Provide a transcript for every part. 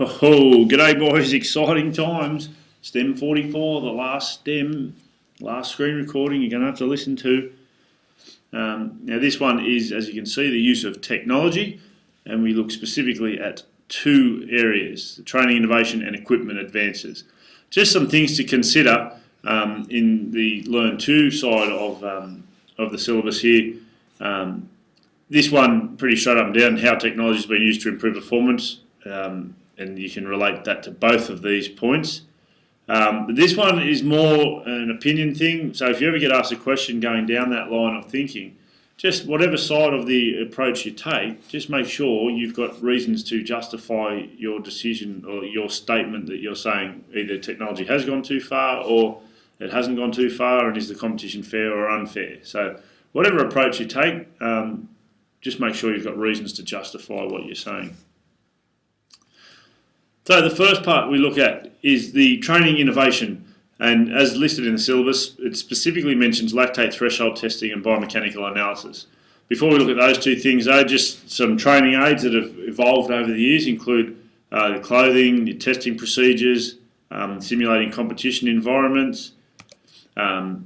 Oh, g'day boys, exciting times. Stem44, the last screen recording you're going to have to listen to. Now this one is, as you can see, the use of technology, and we look specifically at two areas, the training innovation and equipment advances. Just some things to consider in the Learn 2 side of the syllabus here. This one, pretty straight up and down, how technology has been used to improve performance. And you can relate that to both of these points. But this one is more an opinion thing, so if you ever get asked a question going down that line of thinking, just whatever side of the approach you take, just make sure you've got reasons to justify your decision or your statement that you're saying either technology has gone too far or it hasn't gone too far, and is the competition fair or unfair. So whatever approach you take, just make sure you've got reasons to justify what you're saying. So the first part we look at is the training innovation, and as listed in the syllabus, it specifically mentions lactate threshold testing and biomechanical analysis. Before we look at those two things though, just some training aids that have evolved over the years include the clothing, the testing procedures, simulating competition environments,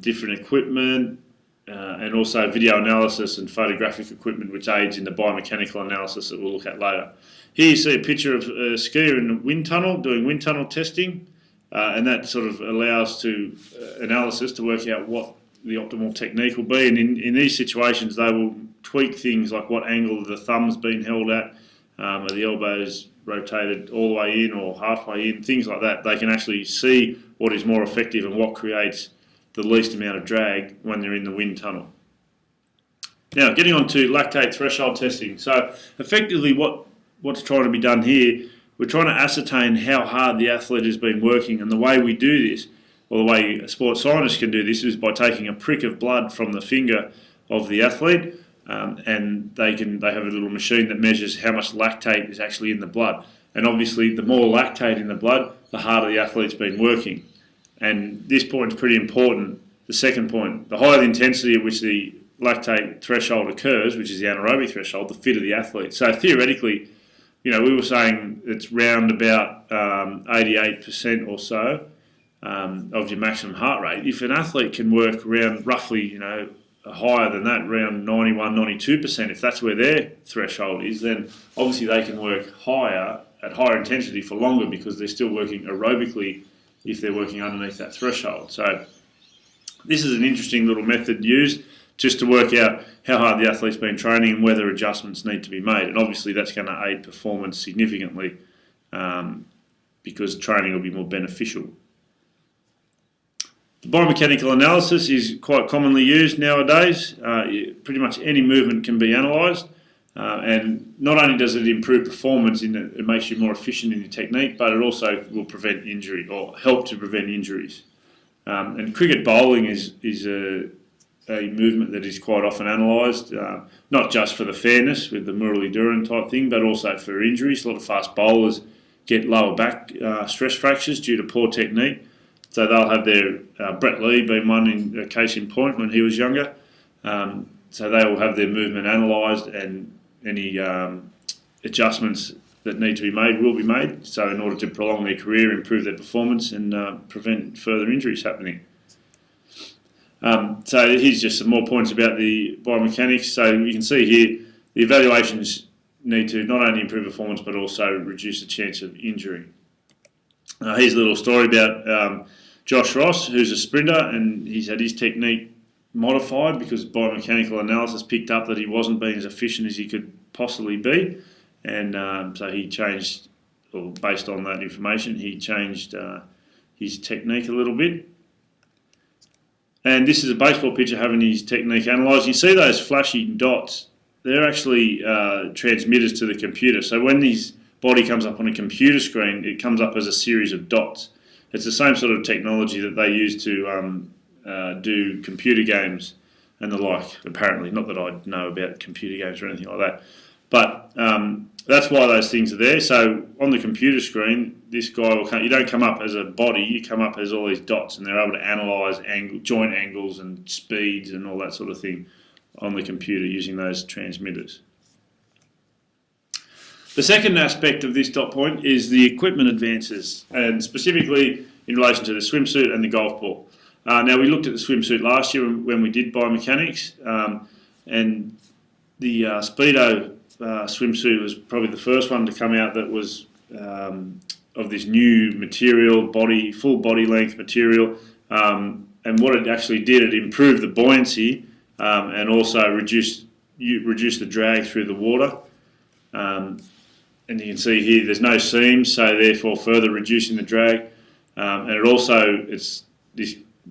different equipment, and also video analysis and photographic equipment which aids in the biomechanical analysis that we'll look at later. Here you see a picture of a skier in a wind tunnel doing wind tunnel testing, and that sort of allows to analysis to work out what the optimal technique will be. And in these situations, they will tweak things like what angle the thumb's been held at, are the elbows rotated all the way in or halfway in, things like that. They can actually see what is more effective and what creates the least amount of drag when they're in the wind tunnel. Now, getting on to lactate threshold testing. So, effectively, what's trying to be done here, we're trying to ascertain how hard the athlete has been working, and the way we do this, or the way a sports scientist can do this, is by taking a prick of blood from the finger of the athlete, and they have a little machine that measures how much lactate is actually in the blood. And obviously, the more lactate in the blood, the harder the athlete's been working. And this point is pretty important. The second point, the higher the intensity at which the lactate threshold occurs, which is the anaerobic threshold, the fitter the athlete. So theoretically, we were saying it's round about 88% or so of your maximum heart rate. If an athlete can work around roughly, higher than that, around 91, 92%, if that's where their threshold is, then obviously they can work at higher intensity for longer because they're still working aerobically if they're working underneath that threshold. So this is an interesting little method used just to work out how hard the athlete's been training and whether adjustments need to be made. And obviously that's going to aid performance significantly because training will be more beneficial. The biomechanical analysis is quite commonly used nowadays. Pretty much any movement can be analysed, and not only does it improve performance in that it makes you more efficient in your technique, but it also will prevent injury or help to prevent injuries. And cricket bowling is a movement that is quite often analysed, not just for the fairness with the Murali Dhuran type thing, but also for injuries. A lot of fast bowlers get lower back stress fractures due to poor technique. So they'll have their, Brett Lee being one in a case in point when he was younger. So they will have their movement analysed, and any adjustments that need to be made will be made. So in order to prolong their career, improve their performance and prevent further injuries happening. So here's just some more points about the biomechanics. So you can see here the evaluations need to not only improve performance but also reduce the chance of injury. Here's a little story about Josh Ross, who's a sprinter, and he's had his technique modified because biomechanical analysis picked up that he wasn't being as efficient as he could possibly be, and so he changed, or based on that information, he changed his technique a little bit. And this is a baseball pitcher having his technique analysed. You see those flashy dots, they're actually transmitters to the computer. So when his body comes up on a computer screen, it comes up as a series of dots. It's the same sort of technology that they use to do computer games and the like, apparently. Not that I know about computer games or anything like that. But that's why those things are there. So on the computer screen, this guy will come, you don't come up as a body, you come up as all these dots, and they're able to analyse joint angles and speeds and all that sort of thing on the computer using those transmitters. The second aspect of this dot point is the equipment advances, and specifically in relation to the swimsuit and the golf ball. Now, we looked at the swimsuit last year when we did biomechanics, and the Speedo swimsuit was probably the first one to come out that was of this new material, full body length material, and what it actually did, it improved the buoyancy and also reduced the drag through the water. And you can see here there's no seams, so therefore further reducing the drag. And it also,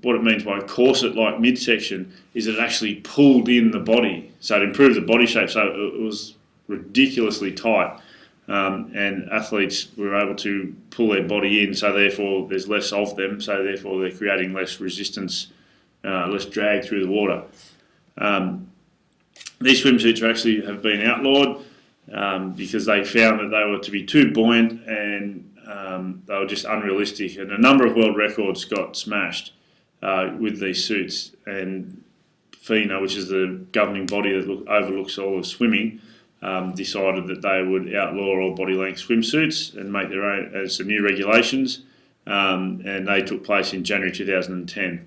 what it means by a corset-like midsection is it actually pulled in the body, so it improved the body shape. So it was ridiculously tight, and athletes were able to pull their body in, so therefore there's less of them, so therefore they're creating less resistance, less drag through the water. These swimsuits have been outlawed because they found that they were to be too buoyant, and they were just unrealistic, and a number of world records got smashed with these suits. And FINA, which is the governing body that overlooks all of swimming, decided that they would outlaw all body length swimsuits and make their own as some new regulations, and they took place in January 2010.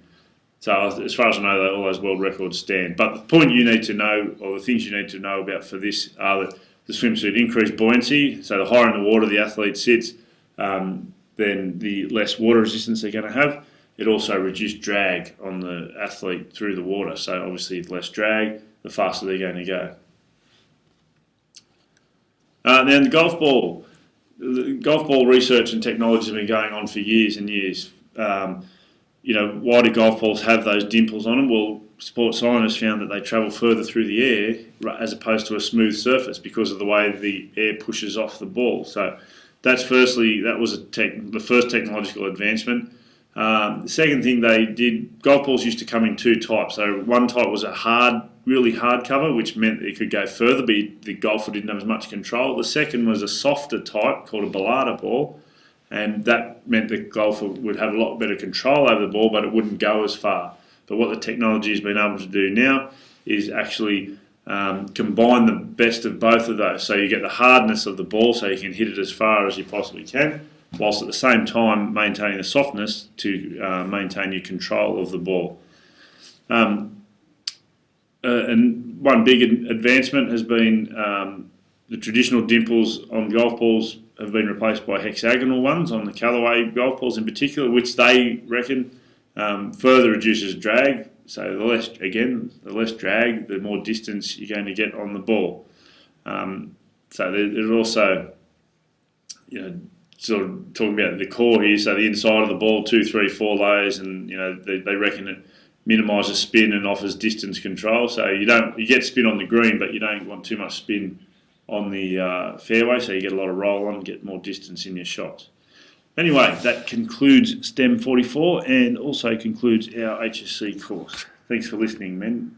So as far as I know, all those world records stand. But the point you need to know, or the things you need to know about for this, are that the swimsuit increased buoyancy, so the higher in the water the athlete sits, then the less water resistance they're going to have. It also reduced drag on the athlete through the water, so obviously less drag, the faster they're going to go. Now the golf ball research and technology has been going on for years and years. Why do golf balls have those dimples on them? Well, sports scientists found that they travel further through the air as opposed to a smooth surface because of the way the air pushes off the ball. So that was the first technological advancement. The second thing they did, golf balls used to come in two types. So one type was a really hard cover, which meant it could go further, but the golfer didn't have as much control. The second was a softer type called a ballada ball, and that meant the golfer would have a lot better control over the ball, but it wouldn't go as far. But what the technology has been able to do now is actually combine the best of both of those. So you get the hardness of the ball, so you can hit it as far as you possibly can, whilst at the same time maintaining the softness to maintain your control of the ball. And one big advancement has been the traditional dimples on golf balls have been replaced by hexagonal ones on the Callaway golf balls in particular, which they reckon further reduces drag. So the less drag, the more distance you're going to get on the ball. So there's also, sort of talking about the core here, so the inside of the ball, 2, 3, 4 layers, and they reckon it minimises spin and offers distance control. So you get spin on the green, but you don't want too much spin on the fairway, so you get a lot of roll on, get more distance in your shots. Anyway, that concludes Stem44 and also concludes our HSC course. Thanks for listening, men.